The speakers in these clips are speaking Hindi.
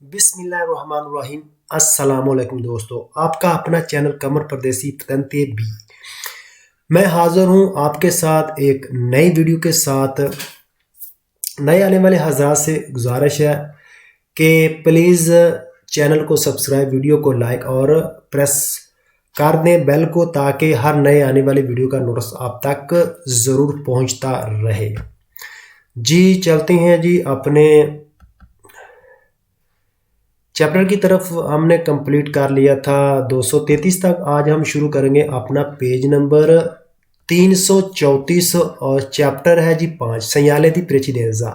बिस्मिल्लाहिर्रहमानिर्रहीम। अस्सलामुअलैकुम दोस्तों, आपका अपना चैनल कमर परदेसी पतंते बी। मैं हाज़िर हूँ आपके साथ एक नई वीडियो के साथ। नए आने वाले हज़रात से गुजारिश है कि प्लीज़ चैनल को सब्सक्राइब, वीडियो को लाइक और प्रेस कर दें बेल को, ताकि हर नए आने वाली वीडियो का नोटिस आप तक ज़रूर पहुँचता रहे। जी चलते हैं जी अपने चैप्टर की तरफ। हमने कंप्लीट कर लिया था 233 तक। आज हम शुरू करेंगे अपना पेज नंबर 334 और चैप्टर है जी 5, सयाले दी प्रेसिडेंजा।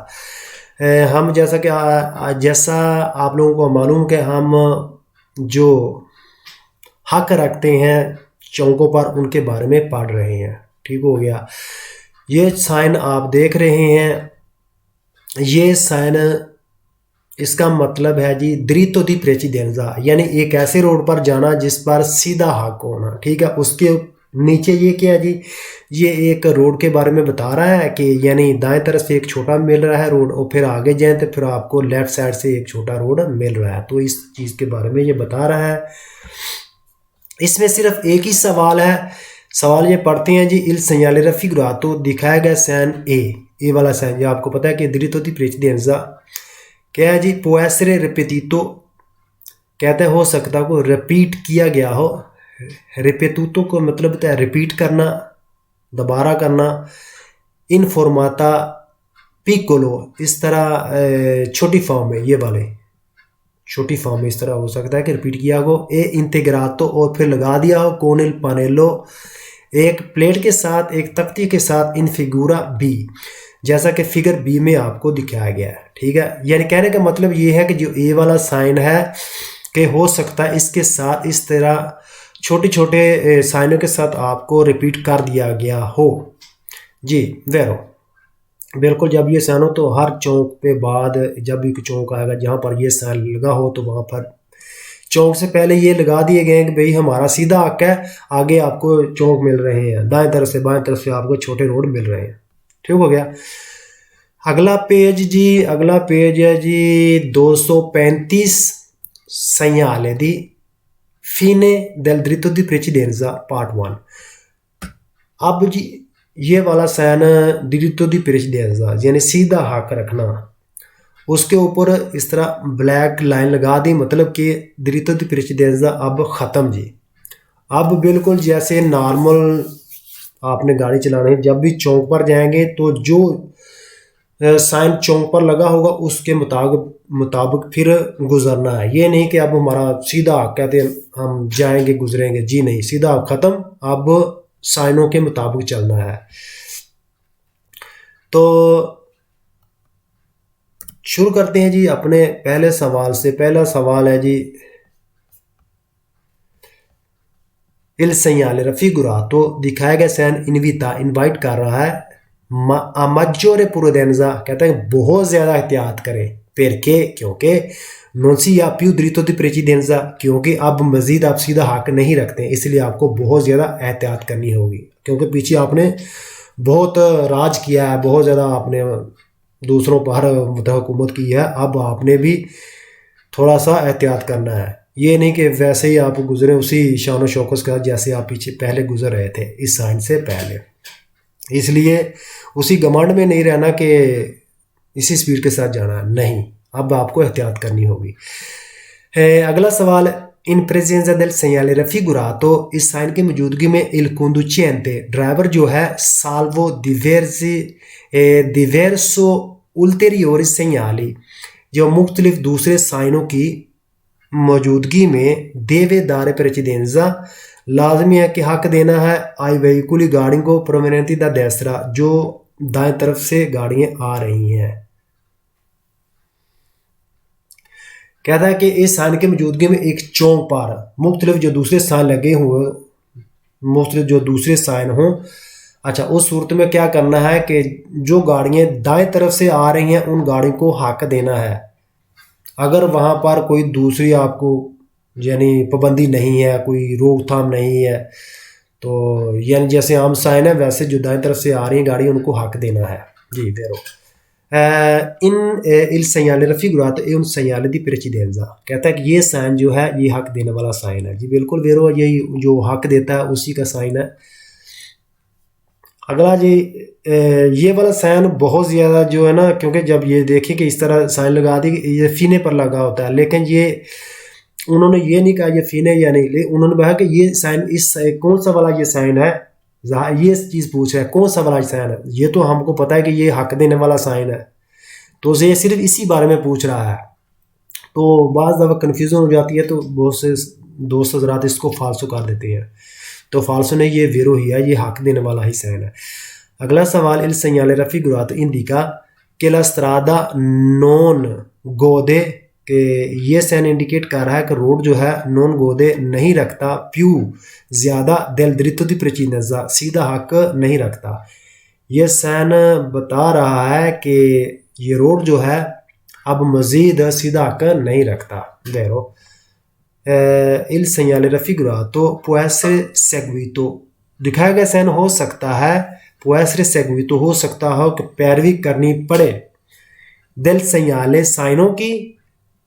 हम जैसा आप लोगों को मालूम कि हम जो हक रखते हैं चौकों पर, उनके बारे में पढ़ रहे हैं। ठीक हो गया। ये साइन आप देख रहे हैं, ये साइन इसका मतलब है जी द्रितो दी प्रेसिडेंजा, यानी एक ऐसे रोड पर जाना जिस पर सीधा हक होना। ठीक है। उसके नीचे ये क्या है जी, ये एक रोड के बारे में बता रहा है कि यानी दाएं तरफ से एक छोटा मिल रहा है रोड, और फिर आगे जाएं तो फिर आपको लेफ्ट साइड से एक छोटा रोड मिल रहा है। तो इस चीज़ के बारे में ये बता रहा है। इसमें सिर्फ एक ही सवाल है। सवाल ये पढ़ते हैं जी, इल segnale raffigurato दिखाया गया साइन ए वाला साइन, जो आपको पता है कि द्रितो दी प्रेसिडेंजा क्या है जी, può essere ripetuto, कहते हो सकता को रिपीट किया गया हो। रिपेतुतो को मतलब होता है रिपीट करना, दोबारा करना। इन फॉर्माता पिकोलो, इस तरह छोटी फॉर्म में, ये वाले छोटी फॉर्म में इस तरह हो सकता है कि रिपीट किया हो। ए इंटेग्रातो, और फिर लगा दिया हो कोनेल पानेलो, एक प्लेट के साथ, एक तख्ती के साथ। इन फिगूरा बी, जैसा कि फिगर बी में आपको दिखाया गया है। ठीक है। यानी कहने का मतलब ये है कि जो ए वाला साइन है कि हो सकता है इसके साथ इस तरह छोटे छोटे साइनों के साथ आपको रिपीट कर दिया गया हो जी। वेरो बिल्कुल, जब ये साइन हो तो हर चौक पे बाद, जब भी चौक आएगा जहाँ पर ये साइन लगा हो तो वहाँ पर चौक से पहले ये लगा दिए गए हैं कि भाई हमारा सीधा हक है, आगे आपको चौक मिल रहे हैं, दाएं तरफ से बाएं तरफ से आपको छोटे रोड मिल रहे हैं। ठीक हो गया। अगला पेज जी, अगला पेज है जी 235, segnale di fine del diritto di precedenza part 1। अब जी ये वाला साइन diritto di precedenza यानी सीधा हक रखना, उसके ऊपर इस तरह ब्लैक लाइन लगा दी, मतलब कि diritto di precedenza अब ख़त्म जी। अब बिल्कुल जैसे नॉर्मल आपने गाड़ी चलानी है, जब भी चौक पर जाएंगे तो जो साइन चौक पर लगा होगा उसके मुताबिक फिर गुजरना है। ये नहीं कि अब हमारा सीधा कहते हम जाएंगे गुजरेंगे, जी नहीं, सीधा ख़त्म, अब साइनों के मुताबिक चलना है। तो शुरू करते हैं जी अपने पहले सवाल से। पहला सवाल है जी, इल segnale raffigurato दिखाया गया साइन इनविटा, इनवाइट कर रहा है, maggiore prudenza, कहता है बहुत ज़्यादा एहतियात करें। perché, क्योंकि non si ha più diritto di precedenza, क्योंकि अब मज़ीद आप सीधा हक नहीं रखते हैं, इसलिए आपको बहुत ज़्यादा एहतियात करनी होगी। क्योंकि पीछे आपने बहुत राज किया है, बहुत ज़्यादा आपने दूसरों पर हुकूमत की है, अब आपने भी थोड़ा सा एहतियात करना है। ये नहीं कि वैसे ही आप गुजरे उसी शान शौकत के साथ जैसे आप पीछे पहले गुजर रहे थे इस साइन से पहले। इसलिए उसी घमंड में नहीं रहना कि इसी स्पीड के साथ जाना, नहीं, अब आपको एहतियात करनी होगी। अगला सवाल, इन प्रेजेंजा del segnale raffigurato, इस साइन की मौजूदगी में il conducente, ड्राइवर जो है, salvo diverso ulteriori segnali, जो मुख्तलिफ दूसरे साइनों की मौजूदगी में देवे दारे प्रेसिडेंजा, लाजमी है कि हक देना है आई वेहिकुली गाड़ी को प्रोमिनेंटी दा देसरा, जो दाएं तरफ से गाड़ियां आ रही हैं। कहता है कि इस साइन की मौजूदगी में एक चौक पर मुख्तलिफ जो दूसरे साइन लगे हुए, मुख्तलिफ जो दूसरे साइन हों, अच्छा, उस सूरत में क्या करना है कि जो गाड़ियां दाएं तरफ से आ रही हैं उन गाड़ियों को हक देना है। अगर वहाँ पर कोई दूसरी आपको यानी पाबंदी नहीं है, कोई रोकथाम नहीं है, तो यानी जैसे आम साइन है वैसे जो दाएं तरफ से आ रही है गाड़ी उनको हक देना है जी। वेरो इन il segnale raffigurato è un segnale di precedenza, कहता है कि ये साइन जो है ये हक देने वाला साइन है। जी बिल्कुल वेरो, यही जो हक देता है उसी का साइन है। अगला जी ये वाला साइन बहुत ज़्यादा जो है ना, क्योंकि जब ये देखिए कि इस तरह साइन लगा दी, ये फीने पर लगा होता है, लेकिन ये उन्होंने ये नहीं कहा ये फीने या नहीं, उन्होंने कहा कि ये साइन इस कौन सा वाला ये साइन है, ये चीज़ पूछ रहा है कौन सा वाला साइन है। ये तो हमको पता है कि ये हक देने वाला साइन है, तो ये सिर्फ इसी बारे में पूछ रहा है। तो बाज़ दफ़ा कन्फ्यूज़न हो जाती है, तो बहुत से दोस्त हज़रात इसको फालसो कर देते हैं। तो फालसो ने ये वेरो ही है, ये हक देने वाला ही साइन है। अगला सवाल, il segnale raffigurato indica che la strada non gode, कि ये साइन इंडिकेट कर रहा है कि रोड जो है नॉन गोदे नहीं रखता, प्यू ज़्यादा del dritto di precedenza, सीधा हक नहीं रखता। ये साइन बता रहा है कि ये रोड जो है अब मज़ीद सीधा हक नहीं रखता। वेरो il segnale raffigurato può essere seguito, दिखाया गया साइन हो सकता है, può essere seguito हो सकता हो कि पैरवी करनी पड़े, del segnale साइनों की,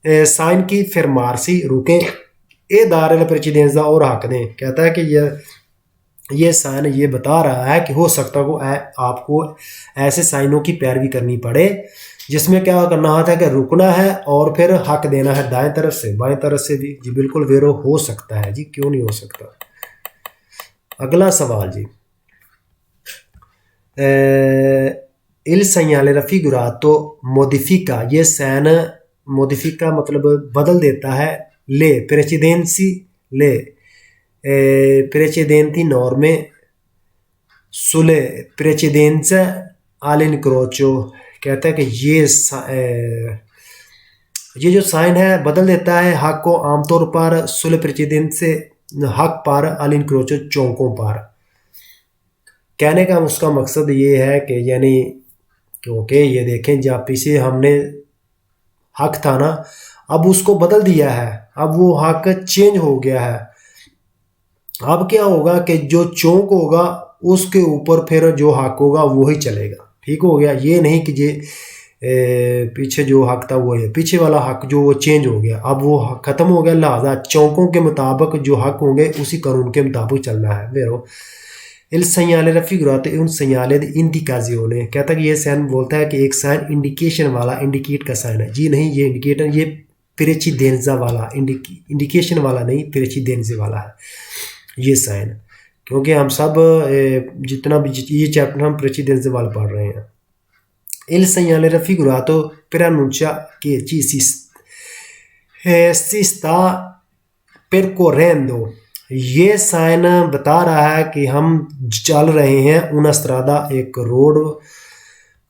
साइन की फरमारसी रुके, ए दार प्रेसिडेंसा और हक दें। कहता है कि ये साइन ये बता रहा है कि हो सकता हो आपको ऐसे साइनों की पैरवी करनी पड़े जिसमें क्या करना होता है कि रुकना है और फिर हक देना है दाएं तरफ से बाएं तरफ से भी। जी बिल्कुल वेरो हो सकता है जी, क्यों नहीं हो सकता। अगला सवाल जी, il segnale raffigurato modifica, ये साइन modifica मतलब बदल देता है, ले प्रेसिडेंसी, ले precedenti norme sulle precedenze all'incrocio, कहता है कि ये जो साइन है बदल देता है हक को आमतौर पर सुले प्रेसिडेंसे, हक पर all'incrocio, चौकों पर। कहने का उसका मकसद ये है कि यानी क्योंकि ये देखें जब पीछे हमने हक था ना, अब उसको बदल दिया है, अब वो हक चेंज हो गया है। अब क्या होगा कि जो चौक होगा उसके ऊपर फिर जो हक होगा वो ही चलेगा। ठीक हो गया, ये नहीं कि ये पीछे जो हक था वो है, पीछे वाला हक जो वो चेंज हो गया, अब वो हक ख़त्म हो गया, लिहाजा चौकों के मुताबिक जो हक होंगे उसी कानून के मुताबिक चलना है। वेरो il segnale raffigurato è un segnale di indicazione, कहता है कि ये साइन बोलता है कि एक साइन इंडिकेशन वाला, इंडिकेट का साइन है। जी नहीं, ये इंडिकेटर ये प्रेसिडेंजा वाला, इंडिकेशन वाला नहीं, प्रेसिडेंजे वाला है ये साइन, क्योंकि हम सब जितना भी ये चैप्टर हम प्रेसिडेंजे वाला पढ़ रहे हैं। il segnale raffigurato preannuncia che si sta percorrendo, ये साइन बता रहा है कि हम चल रहे हैं una strada, एक road,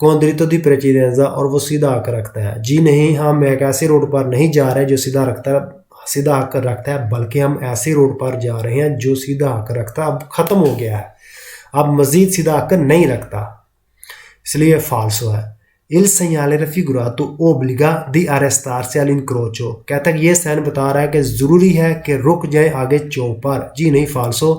con diritto di precedenza, और वो सीधा हक रखता है। जी नहीं, हम एक ऐसे रोड पर नहीं जा रहे जो सीधा हक रखता है, बल्कि हम ऐसे रोड पर जा रहे हैं जो सीधा हक रखता है, अब ख़त्म हो गया है, अब मज़ीद सीधा हक नहीं रखता, इसलिए फाल्सो है। il segnale raffigurato obbliga di arrestarsi all'incrocio, कहता है कि ये साइन बता रहा है कि ज़रूरी है कि रुक जाए आगे चौक पर। जी नहीं, फाल्सो,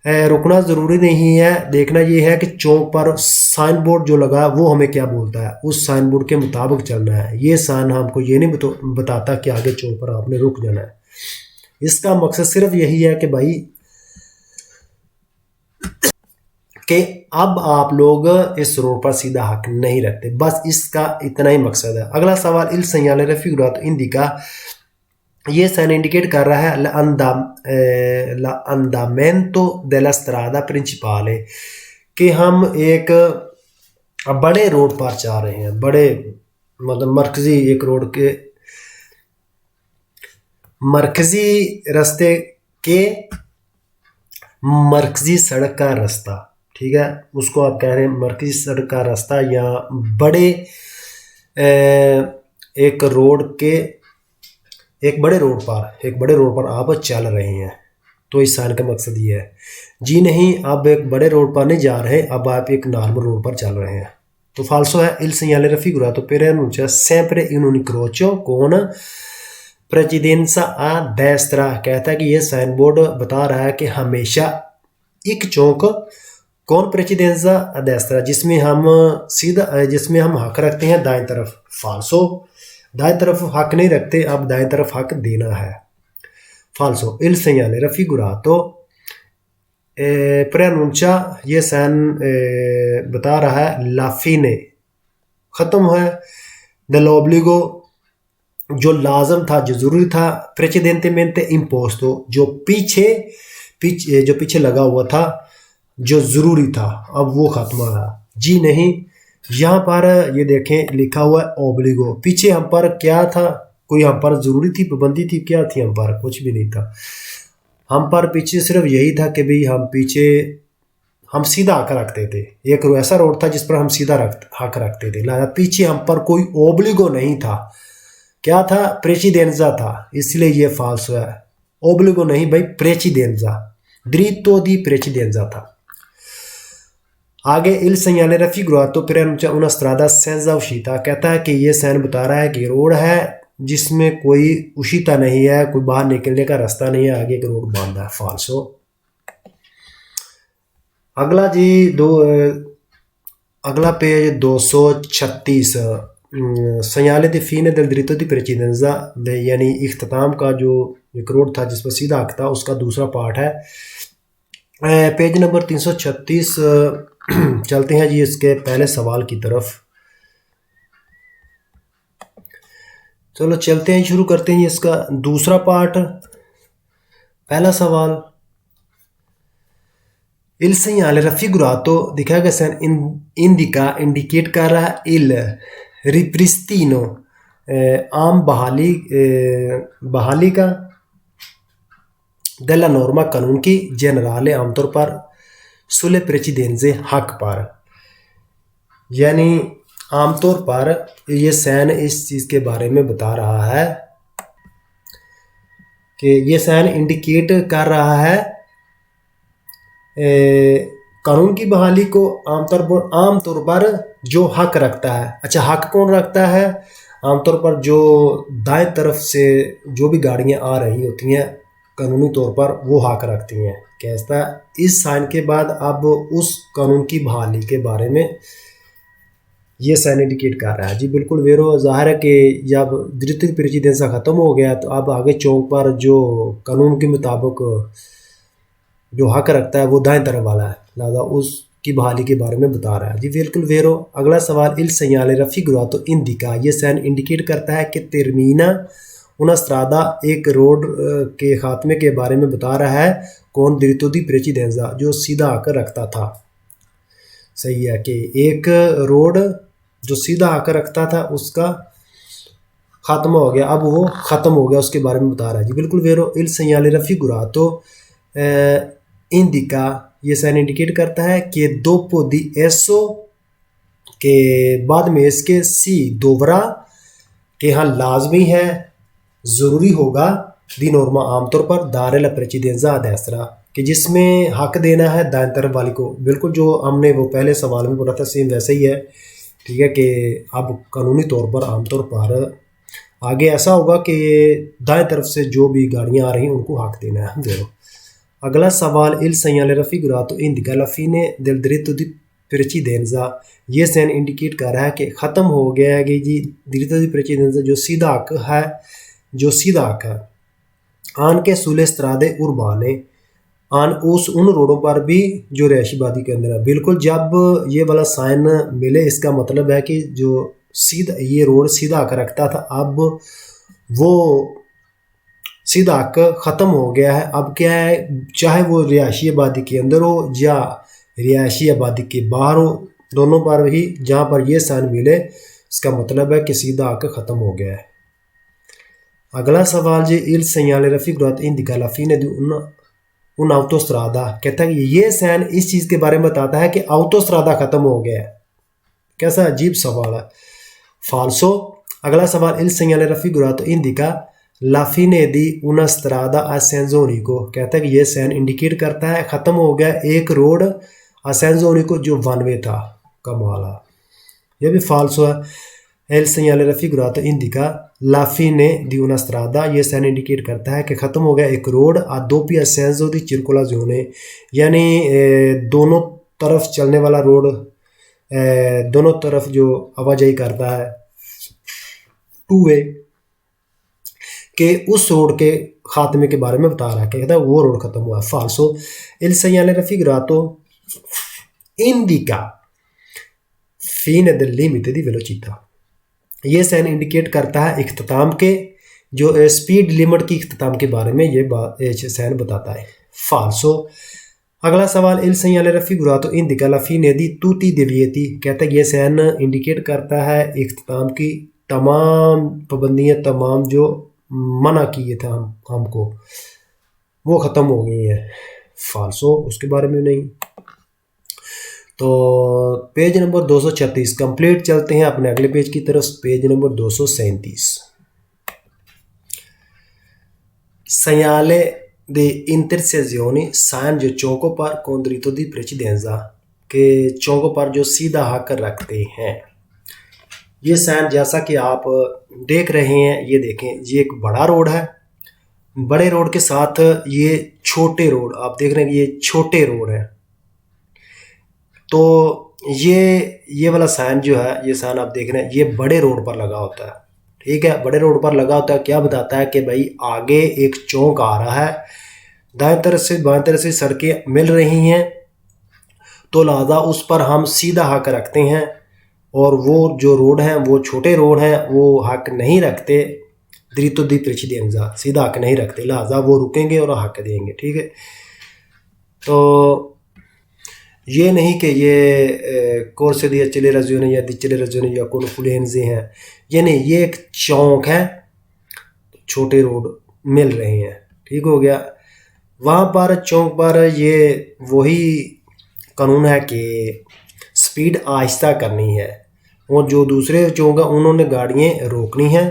रुकना ज़रूरी नहीं है, देखना ये है कि चौक पर साइन बोर्ड जो लगा वो हमें क्या बोलता है, उस साइन बोर्ड के मुताबिक चलना है। ये साइन हमको ये नहीं बताता कि आगे चौक पर आपने रुक जाना है। इसका मकसद सिर्फ यही है कि भाई कि अब आप लोग इस रोड पर सीधा हक नहीं रखते, बस इसका इतना ही मकसद है। अगला सवाल, il segnale raffigurato indica, ये साइन इंडिकेट कर रहा है l'andamento della strada principale, कि हम एक बड़े रोड पर जा रहे हैं, बड़े मतलब मरकजी एक रोड के मरकजी रास्ते के मरकजी सड़क का रास्ता, ठीक है, उसको आप कह रहे हैं मरकजी सड़क का रास्ता, या बड़े एक बड़े रोड पर आप चल रहे हैं, तो इस साइन का मकसद ये है। जी नहीं, आप एक बड़े रोड पर नहीं जा रहे, अब आप एक नॉर्मल रोड पर चल रहे हैं, तो फाल्सो है। il segnale raffigurato preannuncia sempre in un incrocio con precedenza a destra, कहता है कि ये साइन बोर्ड बता रहा है कि हमेशा एक चौक कौन प्रेसिडेंजा अडेस्त्रा, जिसमें हम हक रखते हैं दाएं तरफ, फाल्सो। दाएं तरफ हक नहीं रखते, अब दाएं तरफ हक देना है, फाल्सो। इल segnale raffigurato preannuncia, ये साइन बता रहा है la fine, ख़त्म है, dell'obbligo, जो लाजम था, जो ज़रूरी था, precedentemente imposto, जो पीछे लगा हुआ था, जो ज़रूरी था, अब वो ख़त्म हुआ। जी नहीं, यहाँ पर ये देखें लिखा हुआ है ओब्लिगो, पीछे हम पर क्या था, कोई हम पर ज़रूरी थी, पाबंदी थी, क्या थी हम पर, कुछ भी नहीं था। हम पर पीछे सिर्फ यही था कि भाई हम सीधा हक रखते थे, एक ऐसा रोड था जिस पर हम सीधा हक रखते थे, लिहाजा पीछे हम पर कोई ओब्लिगो नहीं था। क्या था, प्रेसिडेंजा था, इसलिए ये फाल्स है। ओब्लिगो नहीं भाई, प्रेसिडेंजा, dritto di precedenza था। आगे il segnale raffigurato preannuncia una strada senza uscita, कहता है कि ये साइन बता रहा है कि रोड है जिसमें कोई उशिता नहीं है, कोई बाहर निकलने का रास्ता नहीं है, आगे एक रोड बंद है, फाल्सो। अगला जी अगला page 236, segnale di fine del diritto di precedenza, यानी इख्तिताम का जो एक रोड था जिस पर सीधा हक था, उसका दूसरा पार्ट है। पेज नंबर 336 चलते हैं जी इसके पहले सवाल की तरफ। चलो चलते हैं, शुरू करते हैं इसका दूसरा पार्ट। पहला सवाल, il segnale raffigurato दिखाया गया साइन इंडिका, इंडिकेट कर रहा है il रिप्रिस्टिनो, आम बहाली का, della norma, कानून की, जनरले, आमतौर पर, सुले प्रेसिडेंजे, हक पर, यानी आमतौर पर ये साइन इस चीज़ के बारे में बता रहा है कि ये साइन इंडिकेट कर रहा है कानून की बहाली को, आमतौर पर जो हक रखता है। अच्छा, हक कौन रखता है? आमतौर पर जो दाएं तरफ से जो भी गाड़ियां आ रही होती हैं कानूनी तौर पर वो हक रखती हैं। कैसा, इस साइन के बाद अब उस कानून की बहाली के बारे में ये साइन इंडिकेट कर रहा है। जी बिल्कुल वेरो, ज़ाहिर है कि जब द्वितीय प्रेसिडेंसा ख़त्म हो गया तो अब आगे चौक पर जो कानून के मुताबिक जो हक रखता है वो दाएं तरफ वाला है, लिहाजा उसकी बहाली के बारे में बता रहा है। जी बिल्कुल वेरो। अगला सवाल, il segnale raffigurato indica, ये साइन इंडिकेट करता है कि termina una strada, एक रोड के खात्मे के बारे में बता रहा है। कौन? diritto di precedenza, जो सीधा हक रखता था। सही है कि एक रोड जो सीधा हक रखता था उसका खात्मा हो गया, अब वो ख़त्म हो गया, उसके बारे में बता रहा है। जी बिल्कुल वेरो। il segnale raffigurato indica, ये साइन इंडिकेट करता है कि dopo di esso, के बाद में इसके, सी दोवरा, के यहाँ लाजमी है, ज़रूरी होगा, दी नॉर्मा, आमतौर पर, दारे ला प्रेसिडेंजा अडेस्त्रा, कि जिसमें हक देना है दाएं तरफ वाली को। बिल्कुल जो हमने वो पहले सवाल में बोला था सेम वैसे ही है, ठीक है, कि अब कानूनी तौर पर आमतौर पर आगे ऐसा होगा कि दाएं तरफ से जो भी गाड़ियां आ रही हैं उनको हक देना है। देखो अगला सवाल, il segnale raffigurato indica la fine del diritto di precedenza, ये साइन इंडिकेट कर रहा है कि ख़त्म हो गया है कि जी diritto di precedenza, जो सीधा हक है, जो सीधा हक है, आन के सुले स्त्रादे उर्बाने, आन उन रोडों पर भी जो रिहायशीबादी के अंदर है। बिल्कुल जब ये वाला साइन मिले इसका मतलब है कि जो सीधा ये रोड सीधा हक रखता था अब वो सीधा हक ख़त्म हो गया है। अब क्या है, चाहे वो रिहायशी आबादी के अंदर हो या रिहायशी आबादी के बाहर हो, दोनों पर ही जहाँ पर ये साइन मिले इसका मतलब है कि सीधा हक ख़त्म हो गया है। अगला सवाल जी, il segnale raffigurato indica la fine di un autostrada, कहता है कि ये साइन इस चीज़ के बारे में बताता है कि ऑटोस्ट्रादा ख़त्म हो गया है। कैसा अजीब सवाल है, फाल्सो। अगला सवाल, il segnale raffigurato indica la fine di una strada a senso unico, कहता है कि ये साइन इंडिकेट करता है ख़त्म हो गया एक रोड a senso unico जो वन वे था। कमाल, ये भी फाल्सो है। il segnale raffigurato indica la fine di una strada, ये साइन इंडिकेट करता है कि ख़त्म हो गया एक road a doppia senso di circolazione, यानी दोनों तरफ चलने वाला रोड, दोनों तरफ जो आवाजाही करता है, टू वे, के उस रोड के खात्मे के बारे में बता रहा है। क्या कहता है, वो रोड खत्म हुआ है। फाल्सो il segnale raffigurato indica fine del limite di velocità। ये साइन इंडिकेट करता है इख्तिताम के, जो स्पीड लिमिट की इख्तिताम के बारे में ये साइन बताता है। फाल्सो अगला सवाल il segnale raffigurato indica la fine di tutti i divieti। कहता है ये साइन इंडिकेट करता है इख्तिताम की तमाम पाबंदियाँ, तमाम जो मना किए थे हमको, वो ख़त्म हो गई है। फाल्सो उसके बारे में नहीं। तो पेज नंबर 236 कंप्लीट। चलते हैं अपने अगले पेज की तरफ, page number 237। segnale di intersezioni, sign जो चौकों पर con diritto di precedenza, के चौकों पर जो सीधा हक रखते हैं। ये साइन जैसा कि आप देख रहे हैं, ये देखें, ये एक बड़ा रोड है, बड़े रोड के साथ ये छोटे रोड आप देख रहे हैं, ये छोटे रोड है। तो ये वाला साइन जो है, ये साइन आप देख रहे हैं, ये बड़े रोड पर लगा होता है। ठीक है, बड़े रोड पर लगा होता है। क्या बताता है कि भाई आगे एक चौक आ रहा है, दाएं तरफ से बाएं तरफ से सड़कें मिल रही हैं, तो लिहाजा उस पर हम सीधा हक रखते हैं, और वो जो रोड हैं वो छोटे रोड हैं, वो हक नहीं रखते, दिरितो दी प्रेसिडेंजा, सीधा हक नहीं रखते, लिहाजा वो रुकेंगे और हक देंगे। ठीक है, तो ये नहीं कि ये कोर्से दी चले रजोने या दिचले रजोने या कॉन्फ्लुएंजे हैं, ये नहीं, ये एक चौक है, छोटे रोड मिल रहे हैं। ठीक हो गया। वहाँ पर चौक पर ये वही कानून है कि स्पीड आहिस्ता करनी है, और जो दूसरे चौक है उन्होंने गाड़ियाँ रोकनी हैं।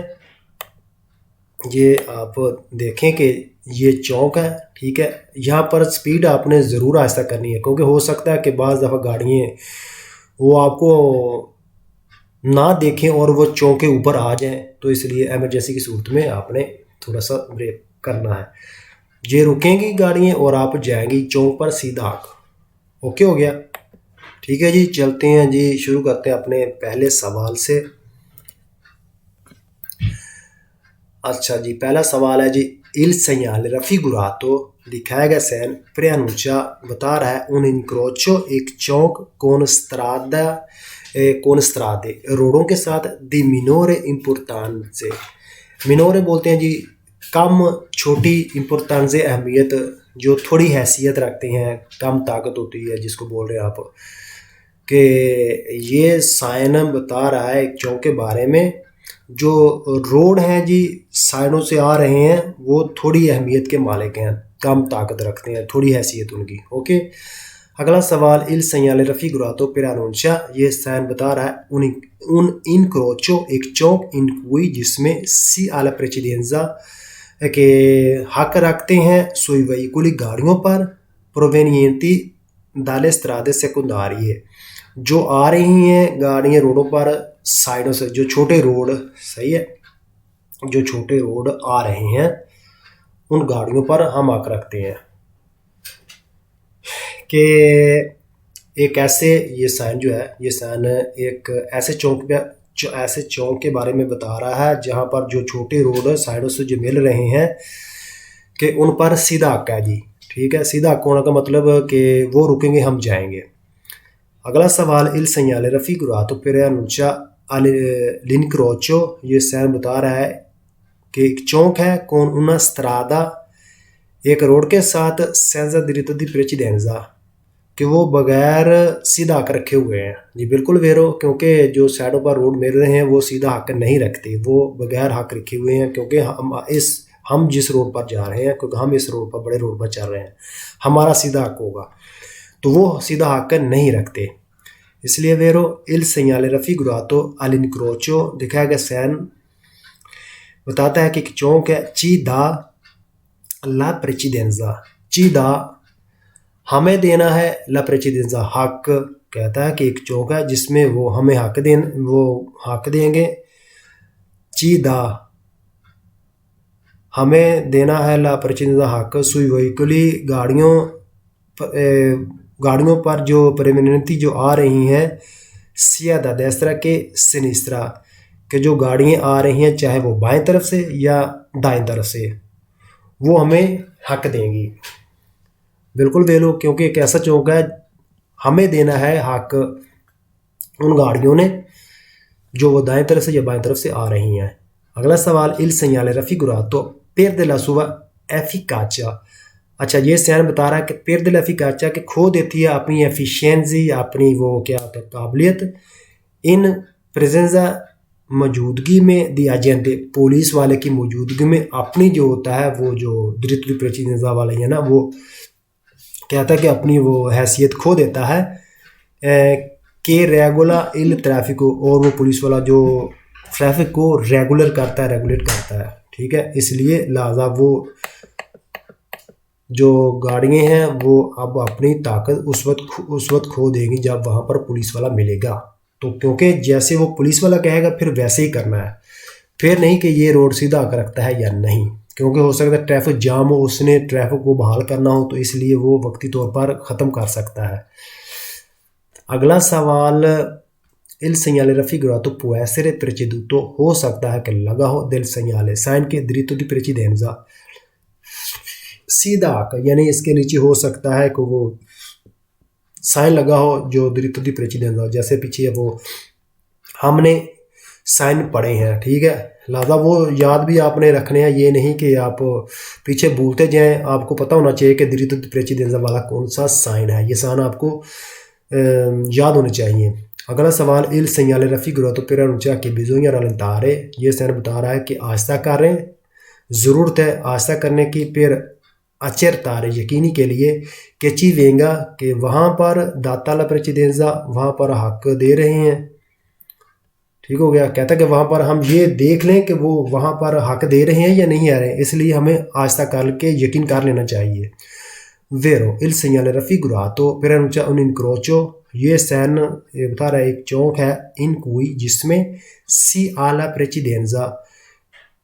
ये आप देखें कि ये चौक है, ठीक है, यहाँ पर स्पीड आपने ज़रूर आहिस्ता करनी है, क्योंकि हो सकता है कि बाज़ दफ़ा गाड़ियाँ वो आपको ना देखें और वो चौक के ऊपर आ जाएं, तो इसलिए एमरजेंसी की सूरत में आपने थोड़ा सा ब्रेक करना है। ये रुकेंगी गाड़ियाँ और आप जाएंगी चौक पर सीधा। ओके हो गया। ठीक है जी, चलते हैं जी, शुरू करते हैं अपने पहले सवाल से। अच्छा जी, पहला सवाल है जी, il segnale raffigurato, दिखाया गया साइन preannuncia बता रहा है un incrocio, एक चौक con strade, रोडों के साथ di minore importanza। मिनोरे बोलते हैं जी कम, छोटी, इम्पोर्टेंस अहमियत, जो थोड़ी हैसियत रखते हैं, कम ताकत होती है, जिसको बोल रहे हैं आप, कि ये साइन बता रहा है एक चौक के बारे में, जो रोड हैं जी साइडों से आ रहे हैं, वो थोड़ी अहमियत के मालिक हैं, कम ताकत रखते हैं, थोड़ी हैसियत उनकी। ओके, अगला सवाल il segnale raffigurato preannuncia, ये साइन बता रहा है un incrocio, एक चौक, in cui, जिसमें si alla precedenza, के हक रखते हैं sui veicoli, गाड़ियों पर, provenienti dalle strade secondarie, जो आ रही हैं गाड़ियाँ रोडों पर साइडों से, जो छोटे रोड, सही है, जो छोटे रोड आ रहे हैं उन गाड़ियों पर हम हक रखते हैं। कि एक ऐसे, ये साइन जो है, ये साइन एक ऐसे चौक पे, जो ऐसे चौक के बारे में बता रहा है जहाँ पर जो छोटे रोड साइडों से जो मिल रहे हैं, कि उन पर सीधा हक है जी। ठीक है, सीधा हक होने का मतलब कि वो रुकेंगे, हम जाएंगे। अगला सवाल il segnale raffigurato preannuncia all'incrocio, ये साइन बता रहा है कि एक चौक है con una strada, एक रोड के साथ senza diritto di precedenza, कि वो बगैर सीधा हक रखे हुए हैं जी। बिल्कुल वेरो, क्योंकि जो साइडों पर रोड मिल रहे हैं वो सीधा हक नहीं रखते, वो बगैर हक रखे हुए हैं, क्योंकि हम जिस रोड पर जा रहे हैं, क्योंकि हम इस रोड पर, बड़े रोड पर चल रहे हैं, हमारा सीधा हक होगा, तो वो सीधा हक नहीं रखते, इसलिए वेरो il segnale raffigurato all'incrocio, दिखाया गया साइन बताता है कि एक चौक है ci dà la precedenza, ci dà हमें देना है, la precedenza हक, कहता है कि एक चौक है जिसमें वो हमें हक देंगे, ci dà हमें देना है, la precedenza हक sui veicoli, गाड़ियों गाड़ियों पर जो प्रेमिनेंटी जो आ रही हैं सिया दा destra के सिनिस्त्रा के जो गाड़ियाँ आ रही हैं चाहे वो बाएं तरफ से या दाएं तरफ से वो हमें हक देंगी। बिल्कुल वेलो, क्योंकि एक ऐसा चौक है हमें देना है हक उन गाड़ियों ने जो वो दाएं तरफ से या बाएं तरफ से आ रही हैं। अगला सवाल इल segnale raffigurato per della sua efficacia। अच्छा, ये सैन बता रहा है कि per della efficacia के खो देती है अपनी एफिशिएंसी, अपनी वो क्या होता है काबिलियत, इन प्रेजेंसा मौजूदगी में दी एजेंटे पुलिस वाले की मौजूदगी में अपनी जो होता है वो जो diritto di precedenza वाला है ना, वो कहता है कि अपनी वो हैसियत खो देता है के रेगुला इल ट्रैफिको, और वो पुलिस वाला जो ट्रैफिक को रेगुलर करता है, रेगुलेट करता है। ठीक है, इसलिए लिहाजा वो जो गाड़ियाँ हैं वो अब अपनी ताकत उस वक्त खो देंगी जब वहाँ पर पुलिस वाला मिलेगा। तो क्योंकि जैसे वो पुलिस वाला कहेगा फिर वैसे ही करना है, फिर नहीं कि ये रोड सीधा आकर रखता है या नहीं, क्योंकि हो सकता है ट्रैफिक जाम हो, उसने ट्रैफिक को बहाल करना हो, तो इसलिए वो वक्ती तौर पर ख़त्म कर सकता है। अगला सवाल इल segnale raffigurato può essere preceduto, हो सकता है कि लगा हो del segnale साइन के diritto di precedenza सीधा आकर, यानी इसके नीचे हो सकता है कि वो साइन लगा हो जो diritto di precedenza, जैसे पीछे वो हमने साइन पढ़े हैं। ठीक है, लिहाजा वो याद भी आपने रखने हैं, ये नहीं कि आप पीछे भूलते जाएं। आपको पता होना चाहिए कि diritto di precedenza वाला कौन सा साइन है, ये साइन आपको याद होने चाहिए। अगला सवाल इल segnale raffigurato per annunciare che bisogna rallentare, ये साइन बता रहा है कि आहिस्ता करें, ज़रूरत है आहिस्ता करने की। फिर accertare यकीनी के लिए कि ci venga कि वहाँ पर data la precedenza वहाँ पर हक दे रहे हैं। ठीक हो गया, कहता है कि वहाँ पर हम ये देख लें कि वो वहाँ पर हक दे रहे हैं या नहीं आ रहे हैं, इसलिए हमें आहिस्ता करके यकीन कर लेना चाहिए। Vero, il segnale raffigurato per annunciare un incrocio, ये सैन ये बता रहा है एक चौक है इन कोई जिसमें सी आला प्रेसिडेंजा,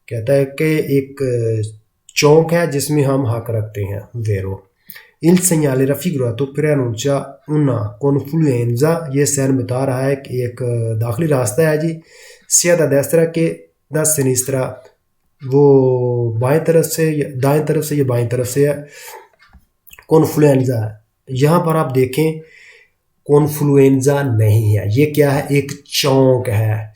कहता है कि एक चौक है जिसमें हम हक रखते हैं। वेरो il segnale raffigurato per annunciare una confluenza, ये सैन बता रहा है कि एक दाखिली रास्ता है जी sia da destra के da sinistra, वो बाएं तरफ से दाएं तरफ से या बाएं तरफ से है। कॉन्फ्लुएंजा है, यहाँ पर आप देखें कॉन्फ्लुएंजा नहीं है, ये क्या है, एक चौक है,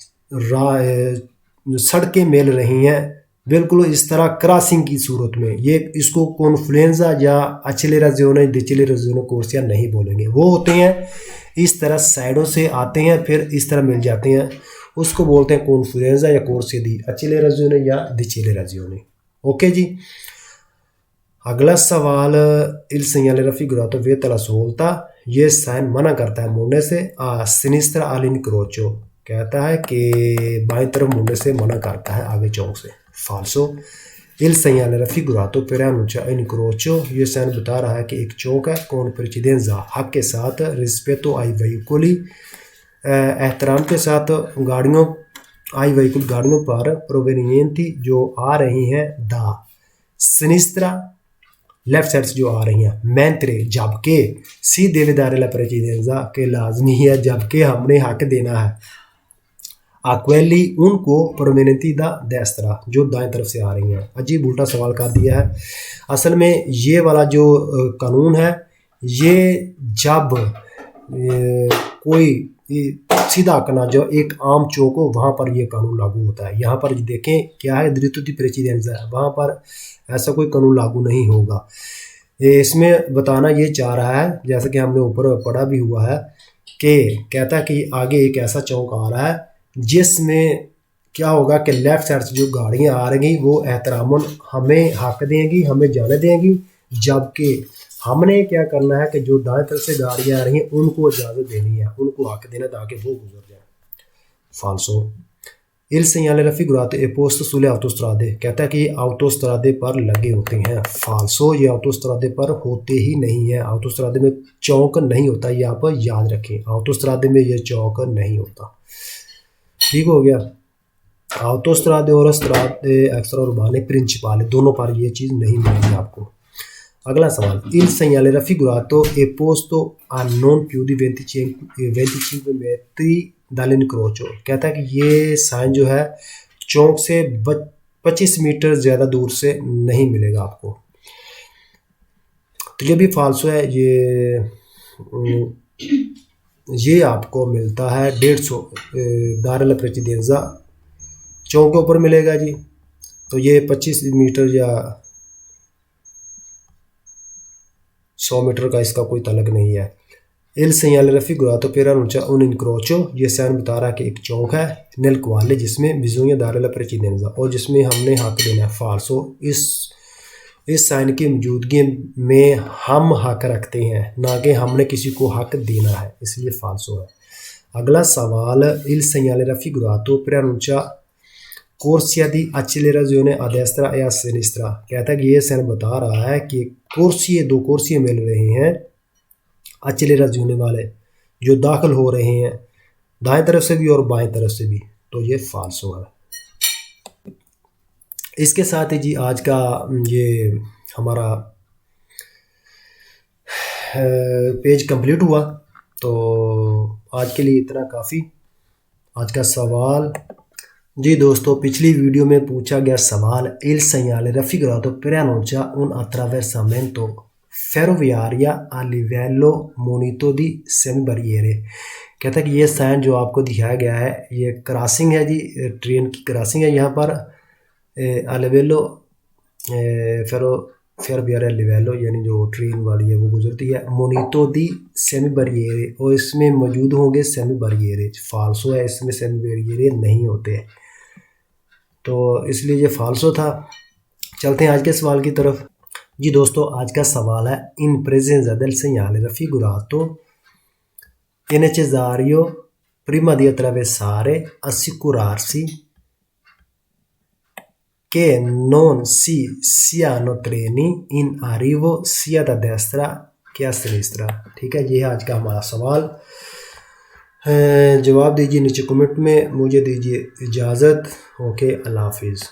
सड़कें मिल रही हैं बिल्कुल इस तरह क्रॉसिंग की सूरत में, ये इसको कॉन्फ्लुएंजा या अचलेराजियोने डिचलेराजियोने कोर्सिया नहीं बोलेंगे। वो होते हैं इस तरह साइडों से आते हैं फिर इस तरह मिल जाते हैं, उसको बोलते हैं कॉन्फ्लुएंजा या कोर्सिया दी अचलेराजियोने या डिचलेराजियोने। ओके जी, अगला सवाल इल segnale raffigurato vieta la svolta, ये साइन मना करता है मुड़ने से। सिनिस्tra all'incrocio, कहता है कि बाएं तरफ मुड़ने से मना करता है आगे चौक से। फाल्सो il segnale raffigurato per annunciare incrocio, ये साइन बता रहा है कि एक चौक है con precedenza हक के साथ rispetto ai veicoli, एहतराम के साथ गाड़ियों आई veicoli गाड़ियों पर provenienti जो आ रही हैं दा सिनिस्त्रा लेफ्ट साइड से जो आ रही हैं, मेंत्रे जबकि सी देवेदारे ला प्रेसिडेंजा के लाजमी है जबकि हमने हक देना है अक्वेली उनको प्रोमिनेंटी दा देस्त्रा जो दाएं तरफ से आ रही हैं। अजीब उल्टा सवाल कर दिया है। असल में ये वाला जो कानून है ये जब कोई सीधा करना जो एक आम चौक हो वहाँ पर ये कानून लागू होता है। यहाँ पर देखें क्या है diritto di precedenza, वहाँ पर ऐसा कोई कानून लागू नहीं होगा। इसमें बताना ये चाह रहा है जैसे कि हमने ऊपर पढ़ा भी हुआ है कि कहता है कि आगे एक ऐसा चौक आ रहा है जिसमें क्या होगा कि लेफ्ट साइड से जो गाड़ियाँ आ रही वो एहतरामन हमें हक देंगी, हमें जाने देंगी, जबकि हमने क्या करना है कि जो दाएं तरफ से गाड़ियाँ आ रही हैं उनको इजाज़त देनी है, उनको हक देना ताकि वो गुजर जाए। फाल्सो il segnale raffigurato è posto sulle autostrade, कहता है कि ये ऑटोस्ट्रादे पर लगे होते हैं। फाल्सो, ये ऑटोस्ट्रादे पर होते ही नहीं है, ऑटोस्ट्रादे में चौक नहीं होता, ये आप याद रखें, ऑटोस्ट्रादे में ये चौक नहीं होता। ठीक हो गया, ऑटोस्ट्रादे और स्ट्रादे एक्स्ट्रा उर्बाने प्रिंसिपाले दोनों पर ये चीज़ नहीं मिलेगी आपको। अगला सवाल, il segnale raffigurato è posto a non più di 25 metri dall'incrocio। कहता है कि ये साइन जो है चौक से 25 मीटर ज़्यादा दूर से नहीं मिलेगा आपको। तो ये भी फाल्सो है। ये आपको मिलता है 150 दारल प्रेसिडेंजा चौक के ऊपर मिलेगा जी। तो ये 25 मीटर या 100 मीटर का इसका कोई तलक नहीं है। Il segnale raffigurato per annuncia un incrocio, ये साइन बता रहा है कि एक चौक है nel quale जिसमें bisogna dare la precedenza और जिसमें हमने हक देना है। फाल्सो, इस साइन की मौजूदगी में हम हक रखते हैं, ना कि हमने किसी को हक देना है, इसलिए फाल्सो है। अगला सवाल, il segnale raffigurato per annuncia corsia di accelerazione a destra e a sinistra। कहता है कि ये साइन बता रहा है कि दो कुर्सी मिल रहे हैं accelerazione वाले, जो दाखिल हो रहे हैं दाएं तरफ से भी और बाएं तरफ से भी। तो ये फाल्सो है। इसके साथ ही जी आज का ये हमारा पेज कंप्लीट हुआ। तो आज के लिए इतना काफ़ी। आज का सवाल जी दोस्तों, पिछली वीडियो में पूछा गया सवाल, il segnale raffigurato per annuncia un attraversamento ferroviario a livello munito di semibarriere। कहता है कि ये साइन जो आपको दिखाया गया है ये क्रॉसिंग है जी, ट्रेन की क्रॉसिंग है यहाँ पर। a livello ferroviario a livello यानी जो ट्रेन वाली है वो गुजरती है मोनितो दी सेमी बरियरे, और इसमें मौजूद होंगे सेमी बरियरे। फाल्सो है, इसमें सेमी बरियरे नहीं होते, तो इसलिए ये फाल्सो था। चलते हैं आज के सवाल की तरफ। जी दोस्तों, आज का सवाल है, इन presenza del segnale raffigurato è necessario prima di attraversare assicurarsi che non si siano treni in arrivo sia da destra che a sinistra। ठीक है, ये है आज का हमारा सवाल। जवाब दीजिए नीचे कमेंट में। मुझे दीजिए इजाज़त। ओके, अल्लाह हाफिज़।